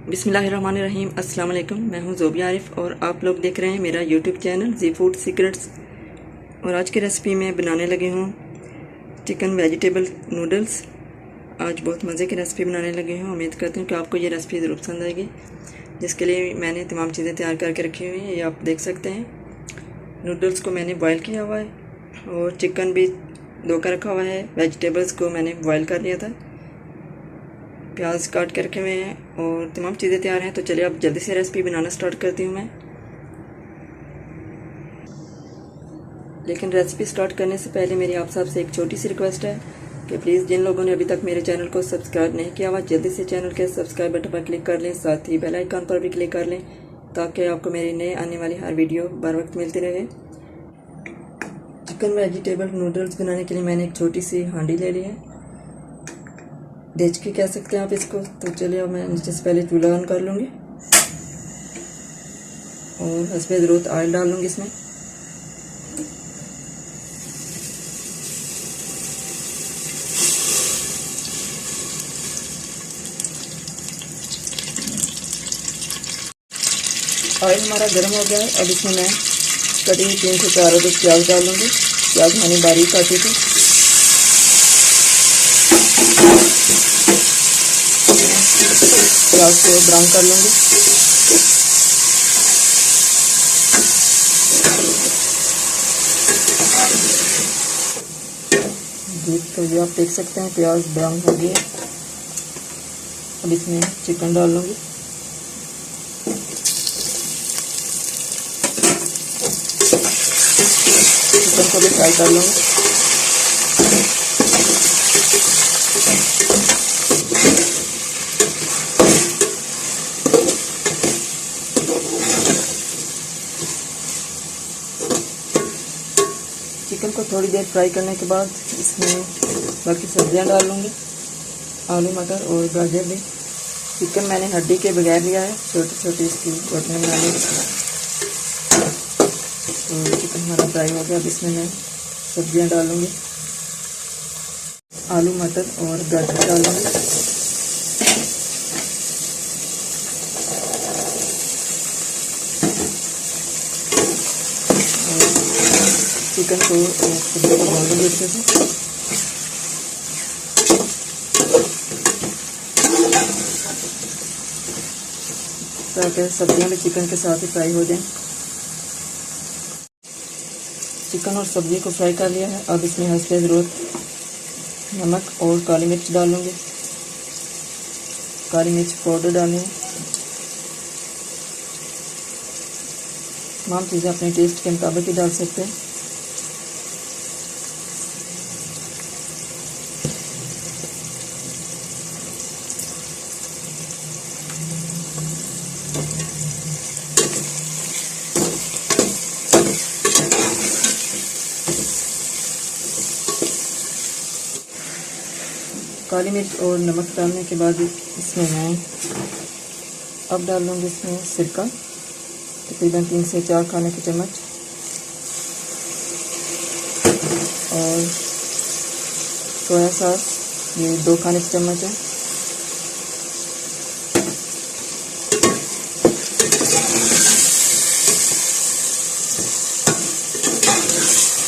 बिस्मिल्लाहिर्रहमानिर्रहीम। अस्सलाम वालेकुम। मैं हूं ज़ोबिया आरिफ और आप लोग देख रहे हैं मेरा यूट्यूब चैनल जी फूड सीक्रेट्स। और आज की रेसिपी में बनाने लगी हूं चिकन वेजिटेबल नूडल्स। आज बहुत मज़े की रेसिपी बनाने लगी हूं। उम्मीद करती हूं कि आपको ये रेसिपी ज़रूर पसंद आएगी, जिसके लिए मैंने तमाम चीज़ें तैयार करके रखी हुई हैं। ये आप देख सकते हैं। नूडल्स को मैंने बॉयल किया हुआ है और चिकन भी धो कर रखा हुआ है। वेजिटेबल्स को मैंने बॉयल कर लिया था, प्याज काट के रखे हुए हैं और तमाम चीज़ें तैयार हैं। तो चलिए अब जल्दी से रेसिपी बनाना स्टार्ट करती हूँ मैं। लेकिन रेसिपी स्टार्ट करने से पहले मेरी आप सबसे एक छोटी सी रिक्वेस्ट है कि प्लीज़ जिन लोगों ने अभी तक मेरे चैनल को सब्सक्राइब नहीं किया हुआ, जल्दी से चैनल के सब्सक्राइब बटन पर क्लिक कर लें, साथ ही बेल आइकन पर भी क्लिक कर लें ताकि आपको मेरी नए आने वाली हर वीडियो बर वक्त मिलती रहे। चिकन वेजिटेबल नूडल्स बनाने के लिए मैंने एक छोटी सी हांडी ले ली है, देचकी कह सकते हैं आप इसको। तो चलिए अब मैं नीचे से पहले चूल्हा ऑन कर लूँगी और हस्बे ज़रूरत ऑयल डाल लूँगी इसमें। ऑयल हमारा गर्म हो गया है। अब इसमें मैं कटी हुई 3 से 4 अदद प्याज डाल लूँगी। प्याज मैंने बारीक काटी थी। प्याज को ब्राउन कर लूँगी। तो ये आप देख सकते हैं प्याज ब्राउन हो गई है। अब इसमें चिकन डाल लूँगी। चिकन को भी फ्राई कर लूँगी। चिकन को थोड़ी देर फ्राई करने के बाद इसमें बाकी सब्जियां डाल लूँगी, आलू मटर और गाजर भी। चिकन मैंने हड्डी के बगैर लिया है, छोटी छोटी इसकी रोटियाँ बनानी। तो चिकन हमारा फ्राई हो गया। अब इसमें मैं सब्जियां डालूँगी, आलू मटर और गाजर डालूँगी। चिकन को सब्जियों को भून लूँगी अच्छे से। ताकि सब्जियां भी चिकन के साथ ही फ्राई हो जाएं। चिकन और सब्जी को फ्राई कर लिया है। अब इसमें हस्बे ज़रूरत नमक और काली मिर्च डाल लूँगी। काली मिर्च पाउडर डालें। तमाम चीज़ें अपने टेस्ट के मुताबिक ही डाल सकते हैं। काली मिर्च और नमक डालने के बाद इसमें मैं अब डाल लूँगी इसमें सिरका, तकरीबन 3 से 4 खाने के चम्मच, और सोया सॉस ये 2 खाने के चम्मच है।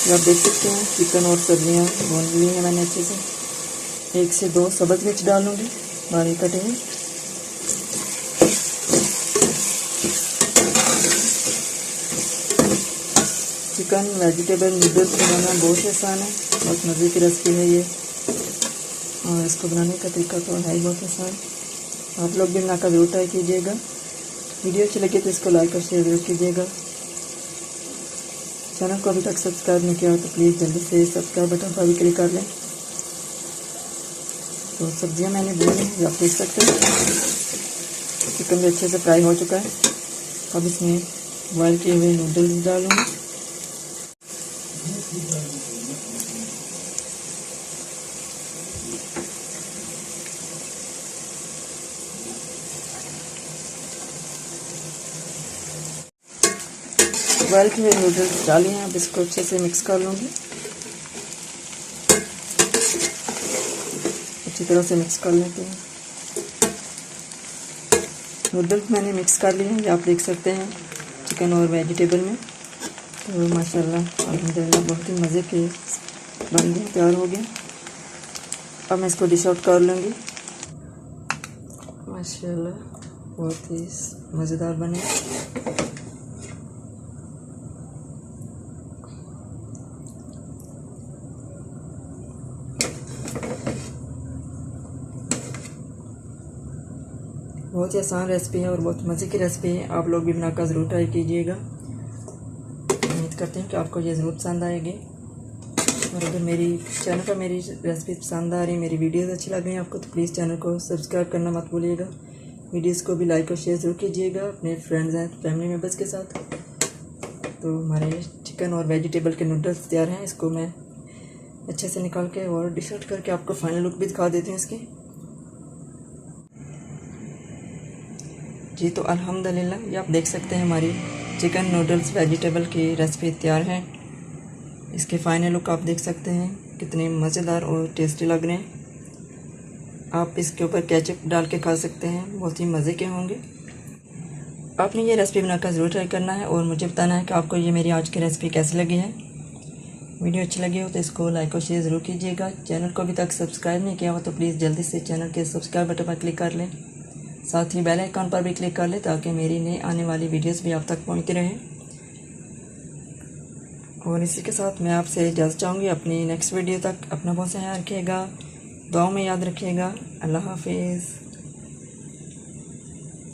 आप देख सकते हैं चिकन और सब्जियां भून ली हैं मैंने अच्छे से। 1 से 2 सब्ज़ मिर्च डाल लूँगी बारीक कटे हुए। चिकन वेजिटेबल नूडल्स बनाना बहुत ही आसान है, बहुत मज़े की रेसिपी है ये, और इसको बनाने का तरीका तो है ही बहुत आसान। आप लोग भी बनाकर ज़रूर ट्राई कीजिएगा। वीडियो अच्छी लगे तो इसको लाइक और शेयर ज़रूर कीजिएगा। चैनल को अभी तक सब्सक्राइब नहीं किया हो तो प्लीज़ जल्दी से सब्सक्राइब बटन पर भी क्लिक कर लें। तो सब्जियां मैंने भूनी है, आप देख सकते हैं। चिकन भी अच्छे से फ्राई हो चुका है। अब इसमें बॉयल किए हुए नूडल्स डालूंगी। बॉयल किए हुए नूडल्स डाले हैं। अब इसको अच्छे से मिक्स कर लूँगी। अच्छी तरह से मिक्स कर लेते हैं। नूडल्स मैंने मिक्स कर लिए हैं, ये आप देख सकते हैं चिकन और वेजिटेबल में। तो माशाल्लाह अल्हम्दुलिल्लाह बहुत ही मज़े के बन गए, तैयार हो गए। अब मैं इसको डिश आउट कर लूँगी। माशाल्लाह बहुत ही मज़ेदार बने। बहुत ही आसान रेसिपी है और बहुत मज़े की रेसिपी है। आप लोग भी बनाकर ज़रूर ट्राई कीजिएगा। उम्मीद करते हैं कि आपको ये ज़रूर पसंद आएगी। और अगर मेरी चैनल पर मेरी रेसिपी पसंद आ रही, मेरी वीडियोस अच्छी लग रही हैं आपको, तो प्लीज़ चैनल को सब्सक्राइब करना मत भूलिएगा। वीडियोस को भी लाइक और शेयर ज़रूर कीजिएगा अपने फ्रेंड्स एंड फैमिली मेम्बर्स के साथ। तो हमारे चिकन और वेजिटेबल के नूडल्स तैयार हैं। इसको मैं अच्छे से निकाल के और डिश आउट करके आपको फाइनल लुक भी दिखा देती हूँ इसकी। जी तो अल्हम्दुलिल्लाह ये आप देख सकते हैं हमारी चिकन नूडल्स वेजिटेबल की रेसिपी तैयार है। इसके फाइनल लुक आप देख सकते हैं कितने मज़ेदार और टेस्टी लग रहे हैं। आप इसके ऊपर केचप डाल के खा सकते हैं, बहुत ही मज़े के होंगे। आपने ये रेसिपी बनाकर ज़रूर ट्राई करना है और मुझे बताना है कि आपको ये मेरी आज की रेसिपी कैसी लगी है। वीडियो अच्छी लगी हो तो इसको लाइक और शेयर ज़रूर कीजिएगा। चैनल को अभी तक सब्सक्राइब नहीं किया हो तो प्लीज़ जल्दी से चैनल के सब्सक्राइब बटन पर क्लिक कर लें। साथ ही बेल आइकन पर भी क्लिक कर लें ताकि मेरी नई आने वाली वीडियोस भी आप तक पहुंचती रहें। और इसी के साथ मैं आपसे इजाज़त चाहूँगी। अपनी नेक्स्ट वीडियो तक अपना बहुत सा ख्याल रखिएगा, दुआओं में याद रखिएगा। अल्लाह हाफिज़।